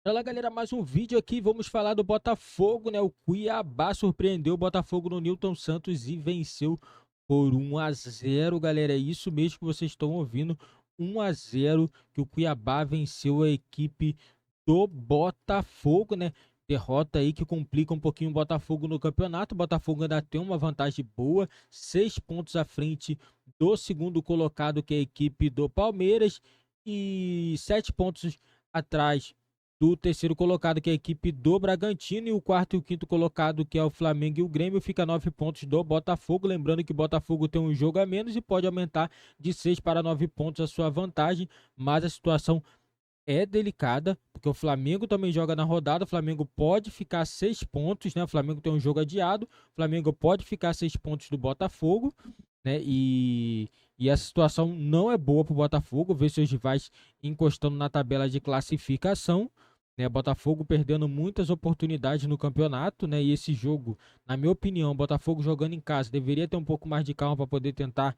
Olá, galera, mais um vídeo aqui. Vamos falar do Botafogo, né? O Cuiabá surpreendeu o Botafogo no Newton Santos e venceu por 1-0, galera. É isso mesmo que vocês estão ouvindo. 1-0 que o Cuiabá venceu a equipe do Botafogo, né? Derrota aí que complica um pouquinho o Botafogo no campeonato. O Botafogo ainda tem uma vantagem boa, 6 pontos à frente do segundo colocado, que é a equipe do Palmeiras, e 7 pontos atrás do terceiro colocado, que é a equipe do Bragantino, e o quarto e o quinto colocado, que é o Flamengo e o Grêmio, fica 9 pontos do Botafogo. Lembrando que o Botafogo tem um jogo a menos e pode aumentar de 6 para 9 pontos a sua vantagem, mas a situação é delicada, porque o Flamengo também joga na rodada. O Flamengo pode ficar 6 pontos, né? O Flamengo tem um jogo adiado, o Flamengo pode ficar 6 pontos do Botafogo, né? E essa situação não é boa para o Botafogo, ver seus rivais encostando na tabela de classificação, né? Botafogo perdendo muitas oportunidades no campeonato, né? E esse jogo, na minha opinião, o Botafogo jogando em casa deveria ter um pouco mais de calma para poder tentar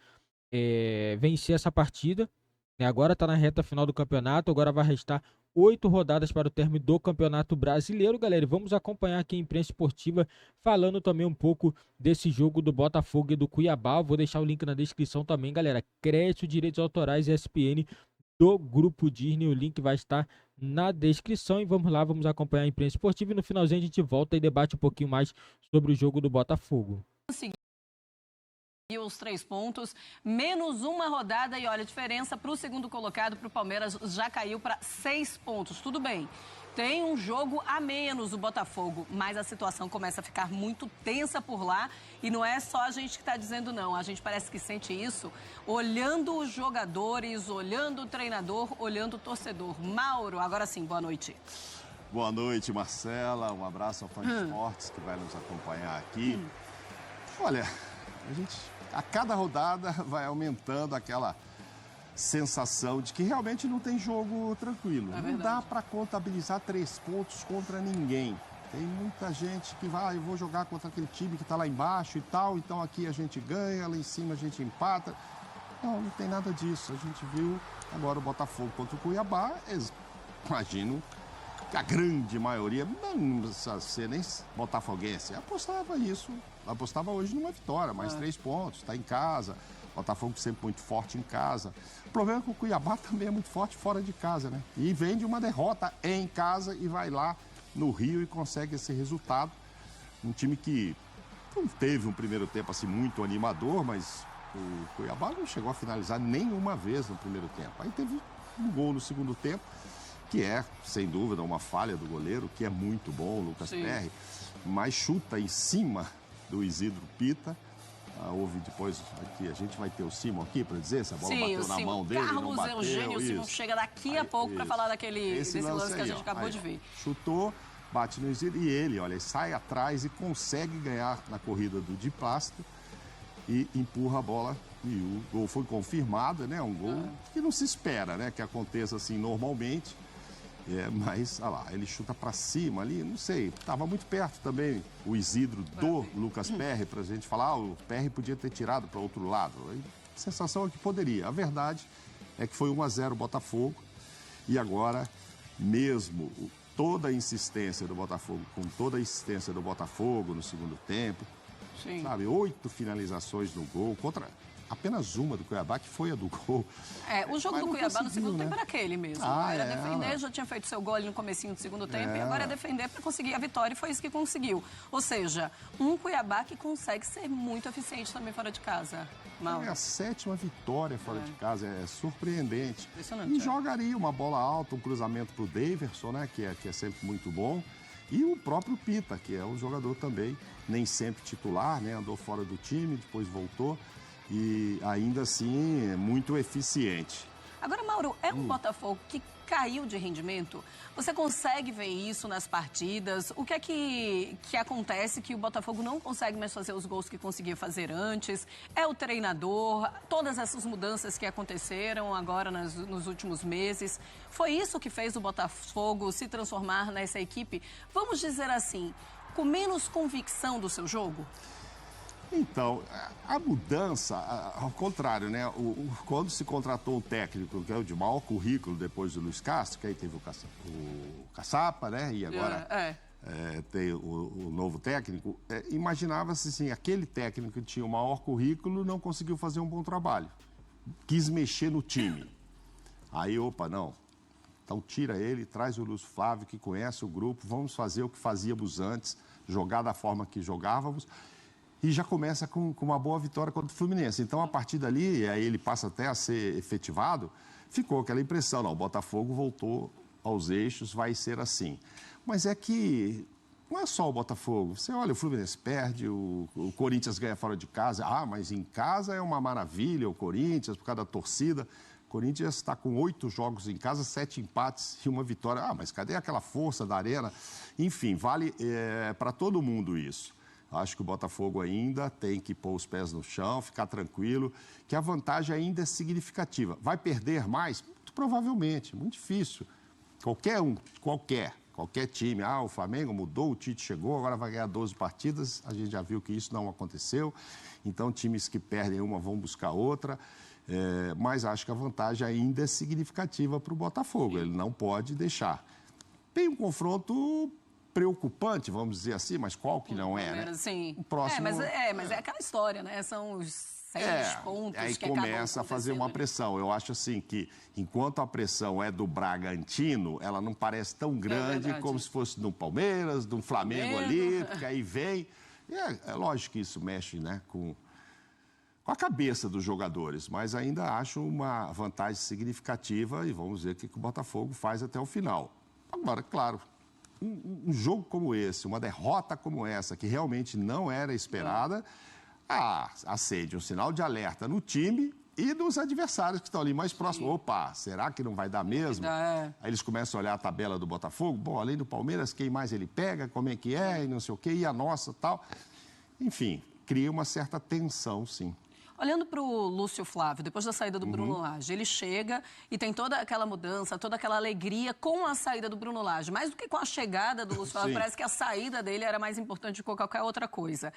vencer essa partida, né? Agora está na reta final do campeonato, agora vai restar 8 rodadas para o término do Campeonato Brasileiro, galera. E vamos acompanhar aqui a imprensa esportiva falando também um pouco desse jogo do Botafogo e do Cuiabá. Vou deixar o link na descrição também, galera. Crédito, direitos autorais e ESPN do Grupo Disney. O link vai estar na descrição. E vamos lá, vamos acompanhar a imprensa esportiva. E no finalzinho a gente volta e debate um pouquinho mais sobre o jogo do Botafogo. Os 3 pontos, menos uma rodada e olha, a diferença para o segundo colocado, para o Palmeiras, já caiu para 6 pontos. Tudo bem, tem um jogo a menos o Botafogo, mas a situação começa a ficar muito tensa por lá e não é só a gente que está dizendo não, a gente parece que sente isso olhando os jogadores, olhando o treinador, olhando o torcedor. Mauro, agora sim, boa noite. Boa noite, Marcela, um abraço ao Fã de Esportes que vai nos acompanhar aqui. Olha, a cada rodada vai aumentando aquela sensação de que realmente não tem jogo tranquilo. Não dá para contabilizar 3 pontos contra ninguém. Tem muita gente que vai, eu vou jogar contra aquele time que está lá embaixo e tal, então aqui a gente ganha, lá em cima a gente empata. Não, não tem nada disso. A gente viu agora o Botafogo contra o Cuiabá. Imagino que a grande maioria, não precisa ser nem botafoguense, apostava hoje numa vitória, mais 3 pontos, está em casa. Botafogo sempre muito forte em casa. O problema é que o Cuiabá também é muito forte fora de casa, né? E vem de uma derrota em casa e vai lá no Rio e consegue esse resultado. Um time que não teve um primeiro tempo assim muito animador, mas o Cuiabá não chegou a finalizar nenhuma vez no primeiro tempo. Aí teve um gol no segundo tempo, que é, sem dúvida, uma falha do goleiro, que é muito bom, o Lucas Perry, mas chuta em cima do Isidro Pita. Houve depois, aqui, a gente vai ter o Simon aqui para dizer se a bola bateu na mão dele, não bateu. Eugênio, o Simon chega daqui a pouco para falar desse lance que a gente acabou de ver. Chutou, bate no Isidro e ele, olha, sai atrás e consegue ganhar na corrida do Di Plácido e empurra a bola. E o gol foi confirmado, né? Um gol que não se espera, né? Que aconteça assim normalmente. Mas, olha lá, ele chuta para cima ali, não sei, estava muito perto também o Isidro do Lucas Perry, para a gente falar, o Perry podia ter tirado para outro lado. A sensação é que poderia. A verdade é que foi 1-0 Botafogo e agora, mesmo toda a insistência do Botafogo, com toda a insistência do Botafogo no segundo tempo, sabe, 8 finalizações no gol contra apenas uma do Cuiabá, que foi a do gol. O jogo do Cuiabá no segundo tempo era aquele mesmo. Era defender, já tinha feito seu gol ali no comecinho do segundo tempo, e agora é defender para conseguir a vitória, e foi isso que conseguiu. Ou seja, um Cuiabá que consegue ser muito eficiente também fora de casa. Mauro. É a 7ª vitória fora de casa, é surpreendente. Impressionante. E jogaria uma bola alta, um cruzamento para o Daverson, né, que é sempre muito bom. E o próprio Pita, que é um jogador também, nem sempre titular, né, andou fora do time, depois voltou. E ainda assim, muito eficiente. Agora, Mauro, é um Botafogo que caiu de rendimento? Você consegue ver isso nas partidas? O que é que acontece que o Botafogo não consegue mais fazer os gols que conseguia fazer antes? É o treinador? Todas essas mudanças que aconteceram agora nos últimos meses? Foi isso que fez o Botafogo se transformar nessa equipe, vamos dizer assim, com menos convicção do seu jogo? Então, a mudança, ao contrário, né? Quando se contratou um técnico que é o de maior currículo depois do Luiz Castro, que aí teve o Caçapa, né? E agora tem o novo técnico, imaginava-se assim, aquele técnico que tinha o maior currículo não conseguiu fazer um bom trabalho. Quis mexer no time. Aí, opa, não. Então tira ele, traz o Lúcio Flávio, que conhece o grupo, vamos fazer o que fazíamos antes, jogar da forma que jogávamos. E já começa com uma boa vitória contra o Fluminense. Então, a partir dali, aí ele passa até a ser efetivado, ficou aquela impressão, não, o Botafogo voltou aos eixos, vai ser assim. Mas é que não é só o Botafogo. Você olha, o Fluminense perde, o Corinthians ganha fora de casa. Ah, mas em casa é uma maravilha, o Corinthians, por causa da torcida. O Corinthians está com 8 jogos em casa, 7 empates e uma vitória. Ah, mas cadê aquela força da arena? Enfim, vale para todo mundo isso. Acho que o Botafogo ainda tem que pôr os pés no chão, ficar tranquilo, que a vantagem ainda é significativa. Vai perder mais? Muito provavelmente, muito difícil. Qualquer time. Ah, o Flamengo mudou, o Tite chegou, agora vai ganhar 12 partidas. A gente já viu que isso não aconteceu. Então, times que perdem uma vão buscar outra. Mas acho que a vantagem ainda é significativa para o Botafogo. Ele não pode deixar. Tem um confronto preocupante, vamos dizer assim, mas qual que não é, né? Sim. O próximo... mas é aquela história, né? São os 6 pontos aí que começa a fazer uma pressão. Eu acho assim que, enquanto a pressão é do Bragantino, ela não parece tão grande como se fosse do Palmeiras, do Flamengo ali, porque aí vem... É lógico que isso mexe, né, com a cabeça dos jogadores, mas ainda acho uma vantagem significativa e vamos ver o que o Botafogo faz até o final. Agora, claro, um jogo como esse, uma derrota como essa, que realmente não era esperada, acende um sinal de alerta no time e nos adversários que estão ali mais próximos. Opa, será que não vai dar mesmo? Aí eles começam a olhar a tabela do Botafogo. Bom, além do Palmeiras, quem mais ele pega, como é que é, e não sei o quê, e a nossa tal. Enfim, cria uma certa tensão, sim. Olhando para o Lúcio Flávio, depois da saída do Bruno Lage, ele chega e tem toda aquela mudança, toda aquela alegria com a saída do Bruno Lage. Mais do que com a chegada do Lúcio Flávio, parece que a saída dele era mais importante do que qualquer outra coisa.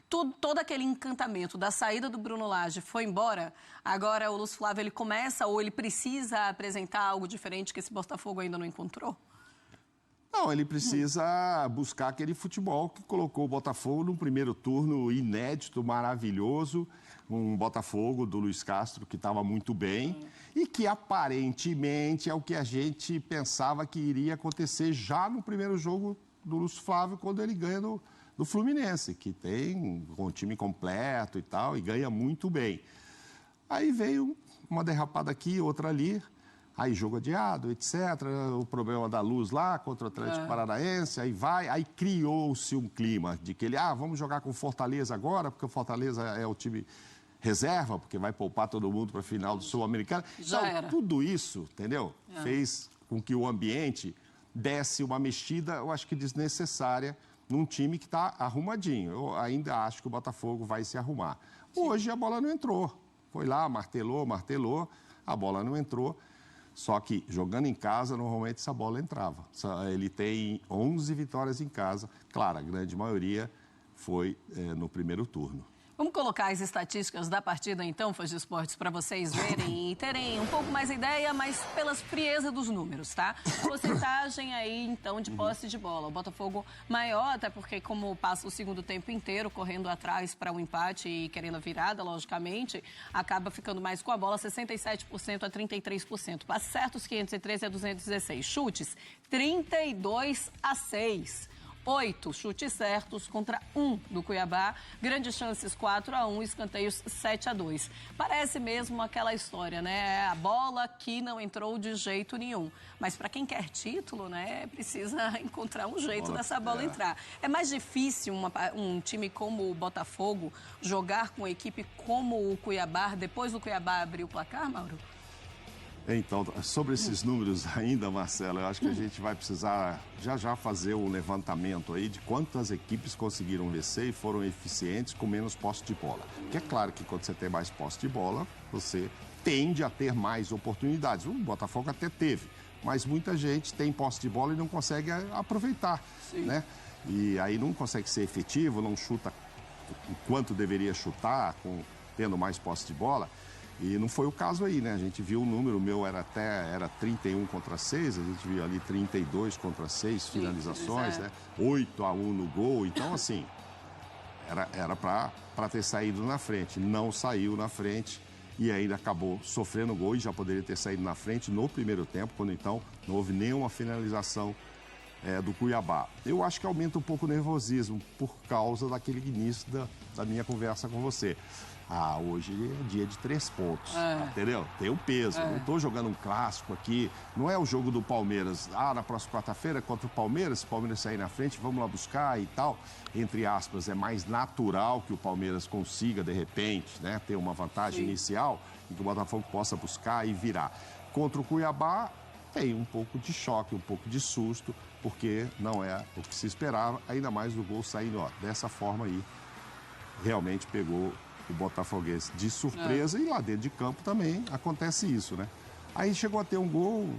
Todo aquele encantamento da saída do Bruno Lage foi embora. Agora o Lúcio Flávio ele começa ou ele precisa apresentar algo diferente que esse Botafogo ainda não encontrou? Não, ele precisa buscar aquele futebol que colocou o Botafogo num primeiro turno inédito, maravilhoso. Um Botafogo do Luiz Castro que estava muito bem e que aparentemente é o que a gente pensava que iria acontecer já no primeiro jogo do Lúcio Flávio, quando ele ganha do Fluminense, que tem um time completo e tal, e ganha muito bem. Aí veio uma derrapada aqui, outra ali. Aí jogo adiado, etc. O problema da Luz lá contra o Atlético Paranaense, aí criou-se um clima de que ele, vamos jogar com o Fortaleza agora, porque o Fortaleza é o time reserva, porque vai poupar todo mundo para a final do Sul-Americano. Então, tudo isso, entendeu? Fez com que o ambiente desse uma mexida, eu acho que desnecessária, num time que está arrumadinho. Eu ainda acho que o Botafogo vai se arrumar. Hoje a bola não entrou. Foi lá, martelou, a bola não entrou. Só que, jogando em casa, normalmente essa bola entrava. Ele tem 11 vitórias em casa. Claro, a grande maioria foi no primeiro turno. Vamos colocar as estatísticas da partida, então, Fãs de Esportes, para vocês verem e terem um pouco mais ideia, mas pelas frieza dos números, tá? Porcentagem aí, então, de posse de bola. O Botafogo maior, até porque como passa o segundo tempo inteiro correndo atrás para um empate e querendo a virada, logicamente, acaba ficando mais com a bola, 67% a 33%. Passes certos, 513 a 216. Chutes, 32-6. 8 chutes certos contra 1 do Cuiabá, grandes chances 4-1, escanteios 7-2. Parece mesmo aquela história, né? A bola que não entrou de jeito nenhum. Mas para quem quer título, né, precisa encontrar um jeito dessa bola entrar. É mais difícil um time como o Botafogo jogar com uma equipe como o Cuiabá, depois do Cuiabá abrir o placar, Mauro? Então, sobre esses números ainda, Marcela, eu acho que a gente vai precisar já fazer o levantamento aí de quantas equipes conseguiram vencer e foram eficientes com menos posse de bola. Porque é claro que quando você tem mais posse de bola, você tende a ter mais oportunidades. O Botafogo até teve, mas muita gente tem posse de bola e não consegue aproveitar, né? E aí não consegue ser efetivo, não chuta o quanto deveria chutar, tendo mais posse de bola. E não foi o caso aí, né? A gente viu o número, o meu era 31 contra 6, a gente viu ali 32 contra 6 finalizações, né? 8-1 no gol. Então, assim, era para ter saído na frente. Não saiu na frente e ainda acabou sofrendo gol e já poderia ter saído na frente no primeiro tempo, quando então não houve nenhuma finalização do Cuiabá. Eu acho que aumenta um pouco o nervosismo por causa daquele início da minha conversa com você. Hoje é dia de 3 pontos, entendeu? Tem o peso. Não estou jogando um clássico aqui. Não é o jogo do Palmeiras. Na próxima quarta-feira contra o Palmeiras, se o Palmeiras sair na frente, vamos lá buscar e tal. Entre aspas, é mais natural que o Palmeiras consiga, de repente, né, ter uma vantagem inicial e que o Botafogo possa buscar e virar. Contra o Cuiabá, tem um pouco de choque, um pouco de susto, porque não é o que se esperava, ainda mais do gol saindo dessa forma aí. Realmente pegou o botafoguense de surpresa e lá dentro de campo também acontece isso, né? Aí chegou a ter um gol,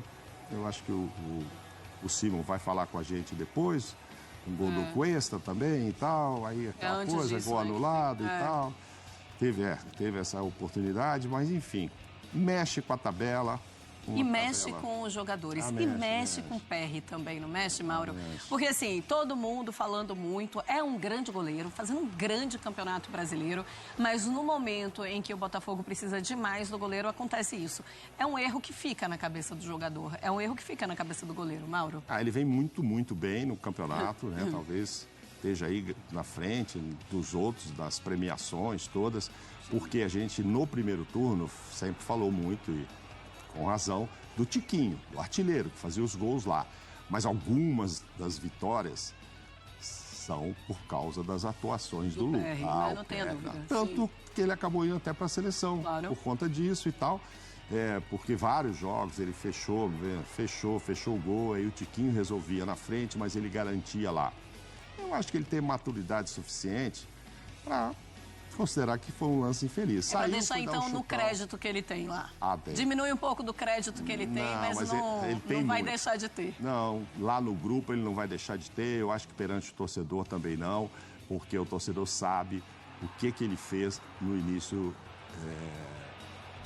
eu acho que o Simon vai falar com a gente depois, um gol do Cuesta também e tal, aí aquela coisa, gol anulado e tal. Teve essa oportunidade, mas enfim, mexe com a tabela. E mexe com os jogadores. E mexe com o PR também, não mexe, Mauro? Porque, assim, todo mundo falando muito, é um grande goleiro, fazendo um grande campeonato brasileiro, mas no momento em que o Botafogo precisa demais do goleiro, acontece isso. É um erro que fica na cabeça do jogador, é um erro que fica na cabeça do goleiro, Mauro. Ele vem muito, muito bem no campeonato, né? Talvez esteja aí na frente dos outros, das premiações todas, porque a gente, no primeiro turno, sempre falou muito e com razão, do Tiquinho, do artilheiro, que fazia os gols lá. Mas algumas das vitórias são por causa das atuações do Lucas. Não tenho dúvida. Tanto que ele acabou indo até para a seleção por conta disso e tal. Porque vários jogos ele fechou o gol, aí o Tiquinho resolvia na frente, mas ele garantia lá. Eu acho que ele tem maturidade suficiente para considerar que foi um lance infeliz. Para deixar, então, no crédito que ele tem lá. Diminui um pouco do crédito que ele tem, mas não vai deixar de ter. Não, lá no grupo ele não vai deixar de ter. Eu acho que perante o torcedor também não, porque o torcedor sabe o que ele fez no início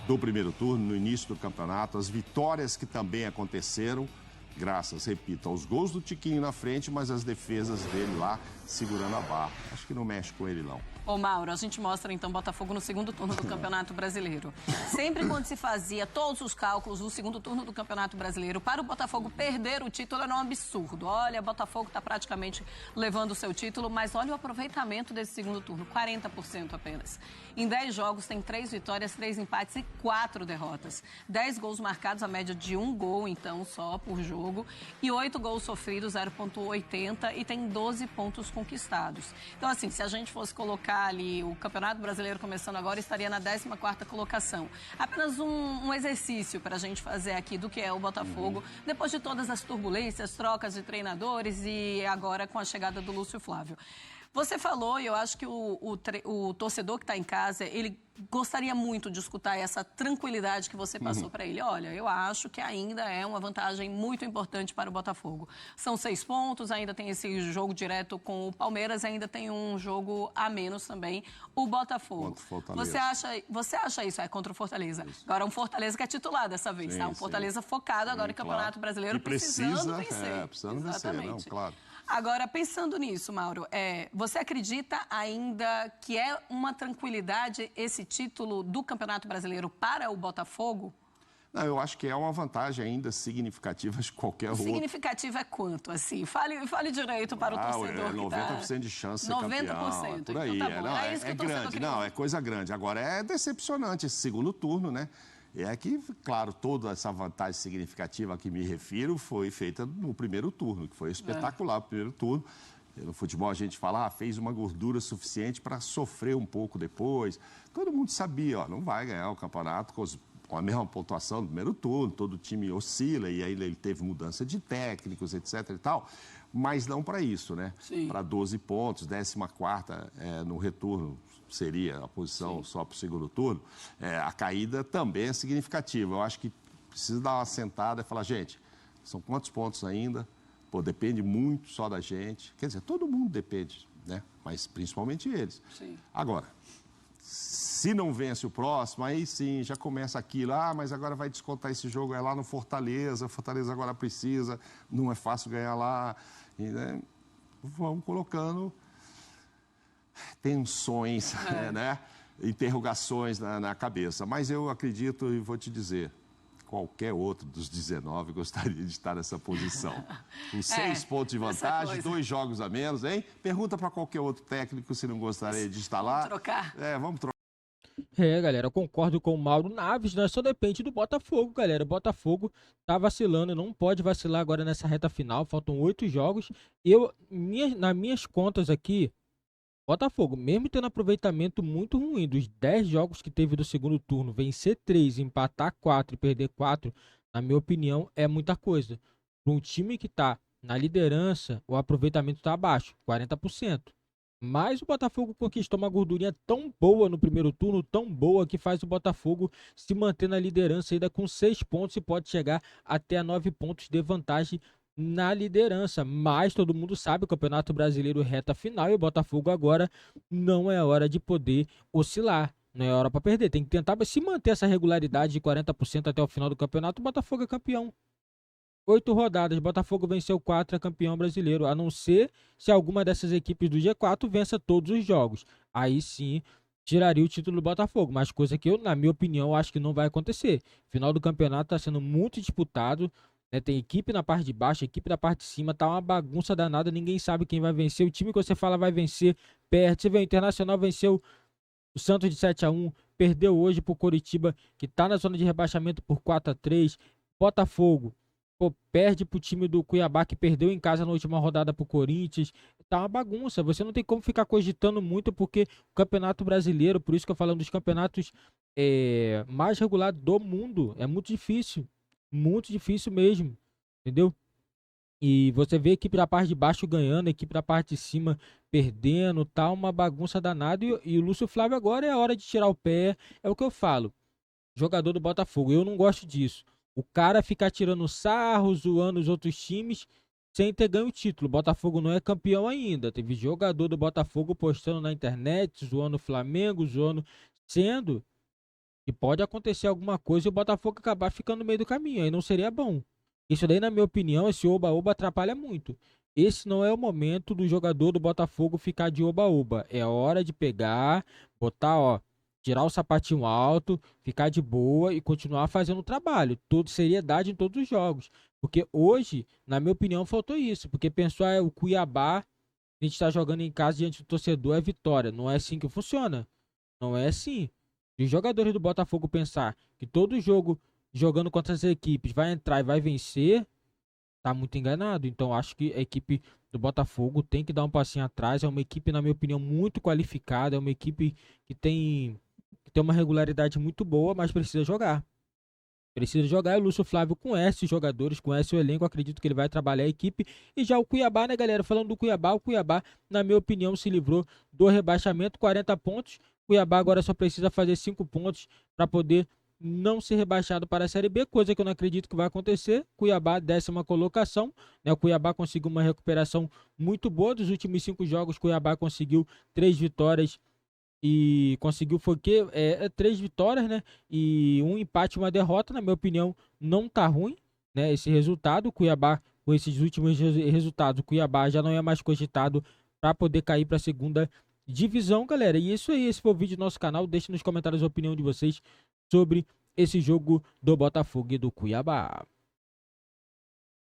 do primeiro turno, no início do campeonato, as vitórias que também aconteceram, graças, repito, aos gols do Tiquinho na frente, mas as defesas dele lá segurando a barra. Acho que não mexe com ele, não. Ô, Mauro, a gente mostra, então, Botafogo no segundo turno do Campeonato Brasileiro. Sempre quando se fazia todos os cálculos do segundo turno do Campeonato Brasileiro, para o Botafogo perder o título era um absurdo. Olha, Botafogo está praticamente levando o seu título, mas olha o aproveitamento desse segundo turno, 40% apenas. Em 10 jogos tem 3 vitórias, 3 empates e 4 derrotas. 10 gols marcados, a média de 1 gol, então, só por jogo. E 8 gols sofridos, 0,80, e tem 12 pontos conquistados. Então, assim, se a gente fosse colocar ali o Campeonato Brasileiro começando agora, estaria na 14ª colocação. Apenas um exercício para a gente fazer aqui do que é o Botafogo, depois de todas as turbulências, trocas de treinadores e agora com a chegada do Lúcio Flávio. Você falou, e eu acho que o torcedor que está em casa, ele gostaria muito de escutar essa tranquilidade que você passou para ele. Olha, eu acho que ainda é uma vantagem muito importante para o Botafogo. São 6 pontos, ainda tem esse jogo direto com o Palmeiras, ainda tem um jogo a menos também, o Botafogo. Você acha isso? Contra o Fortaleza. Isso. Agora, um Fortaleza que é titular dessa vez, tá? Um Fortaleza focado agora no Campeonato Brasileiro, precisando vencer. Precisando vencer, não, claro. Agora, pensando nisso, Mauro, você acredita ainda que é uma tranquilidade esse título do Campeonato Brasileiro para o Botafogo? Não, eu acho que é uma vantagem ainda significativa de qualquer outro. Significativa é quanto, assim? Fale direito para o torcedor. 90% de chance de ser 90%, campeão. Por aí. Então tá bom. É grande, é coisa grande. Agora, é decepcionante esse segundo turno, né? É que, claro, toda essa vantagem significativa a que me refiro foi feita no primeiro turno, que foi espetacular o primeiro turno. No futebol a gente fala, fez uma gordura suficiente para sofrer um pouco depois. Todo mundo sabia, não vai ganhar o campeonato com a mesma pontuação do primeiro turno, todo time oscila e aí ele teve mudança de técnicos, etc. e tal. Mas não para isso, né? Para 12 pontos, 14ª no retorno seria a posição só para o segundo turno. A caída também é significativa. Eu acho que precisa dar uma sentada e falar, gente, são quantos pontos ainda? Depende muito só da gente. Quer dizer, todo mundo depende né? Mas principalmente eles. Sim. Agora, se não vence o próximo, aí sim, já começa aquilo. Mas agora vai descontar esse jogo, é lá no Fortaleza. Fortaleza agora precisa, não é fácil ganhar lá. E, né, vamos colocando tensões, né? Interrogações na cabeça. Mas eu acredito e vou te dizer, qualquer outro dos 19 gostaria de estar nessa posição. Com 6 pontos de vantagem, 2 jogos a menos, hein? Pergunta para qualquer outro técnico se não gostaria de estar lá. Vamos trocar? Vamos trocar. Galera, eu concordo com o Mauro Naves, né? Só depende do Botafogo, galera. O Botafogo tá vacilando, não pode vacilar agora nessa reta final, faltam 8 jogos. Nas minhas contas aqui, Botafogo, mesmo tendo aproveitamento muito ruim dos 10 jogos que teve do segundo turno, vencer 3, empatar 4 e perder 4, na minha opinião, é muita coisa. Para um time que tá na liderança, o aproveitamento tá abaixo, 40%. Mas o Botafogo conquistou uma gordurinha tão boa no primeiro turno, tão boa, que faz o Botafogo se manter na liderança ainda com 6 pontos e pode chegar até a 9 pontos de vantagem na liderança. Mas todo mundo sabe, o Campeonato Brasileiro reta final e o Botafogo agora não é hora de poder oscilar. Não é hora para perder, tem que tentar se manter essa regularidade de 40% até o final do campeonato. O Botafogo é campeão. 8 rodadas, Botafogo venceu 4, é campeão brasileiro, a não ser se alguma dessas equipes do G4 vença todos os jogos. Aí sim, tiraria o título do Botafogo, mas coisa que eu, na minha opinião, acho que não vai acontecer. Final do campeonato está sendo muito disputado, né? Tem equipe na parte de baixo, equipe na parte de cima, tá uma bagunça danada, ninguém sabe quem vai vencer. O time que você fala vai vencer, perde. Você vê, o Internacional venceu o Santos de 7-1, perdeu hoje pro Coritiba, que tá na zona de rebaixamento por 4-3. Botafogo perde pro time do Cuiabá, que perdeu em casa na última rodada pro Corinthians. Tá uma bagunça, você não tem como ficar cogitando muito, porque o Campeonato Brasileiro, por isso que eu falo, um dos campeonatos mais regulados do mundo, é muito difícil mesmo, entendeu? E você vê a equipe da parte de baixo ganhando, a equipe da parte de cima perdendo, tá uma bagunça danada, e o Lúcio Flávio agora é a hora de tirar o pé, é o que eu falo, jogador do Botafogo, eu não gosto disso. O cara ficar tirando sarro, zoando os outros times, sem ter ganho o título. O Botafogo não é campeão ainda. Teve jogador do Botafogo postando na internet, zoando o Flamengo, sendo que pode acontecer alguma coisa e o Botafogo acabar ficando no meio do caminho. Aí não seria bom. Isso daí, na minha opinião, esse oba-oba atrapalha muito. Esse não é o momento do jogador do Botafogo ficar de oba-oba. É hora de pegar, botar, tirar o sapatinho alto, ficar de boa e continuar fazendo o trabalho. Seriedade em todos os jogos. Porque hoje, na minha opinião, faltou isso. Porque pensou, o Cuiabá, a gente está jogando em casa diante do torcedor, é vitória. Não é assim que funciona. Não é assim. Se os jogadores do Botafogo pensar que todo jogo, jogando contra as equipes, vai entrar e vai vencer, tá muito enganado. Então, acho que a equipe do Botafogo tem que dar um passinho atrás. É uma equipe, na minha opinião, muito qualificada. É uma equipe que tem uma regularidade muito boa, mas precisa jogar. Precisa jogar. E o Lúcio Flávio conhece os jogadores, conhece o elenco. Acredito que ele vai trabalhar a equipe. E já o Cuiabá, né, galera? Falando do Cuiabá, o Cuiabá, na minha opinião, se livrou do rebaixamento, 40 pontos. O Cuiabá agora só precisa fazer 5 pontos para poder não ser rebaixado para a Série B, coisa que eu não acredito que vai acontecer. Cuiabá, 10ª colocação, né? O Cuiabá conseguiu uma recuperação muito boa dos últimos 5 jogos. Cuiabá conseguiu 3 vitórias e conseguiu, 3 vitórias, né? E um empate e uma derrota. Na minha opinião, não tá ruim, né? Esse resultado, o Cuiabá, com esses últimos resultados, o Cuiabá já não é mais cogitado para poder cair para a segunda divisão, galera. E isso aí, esse foi o vídeo do nosso canal. Deixe nos comentários a opinião de vocês sobre esse jogo do Botafogo e do Cuiabá.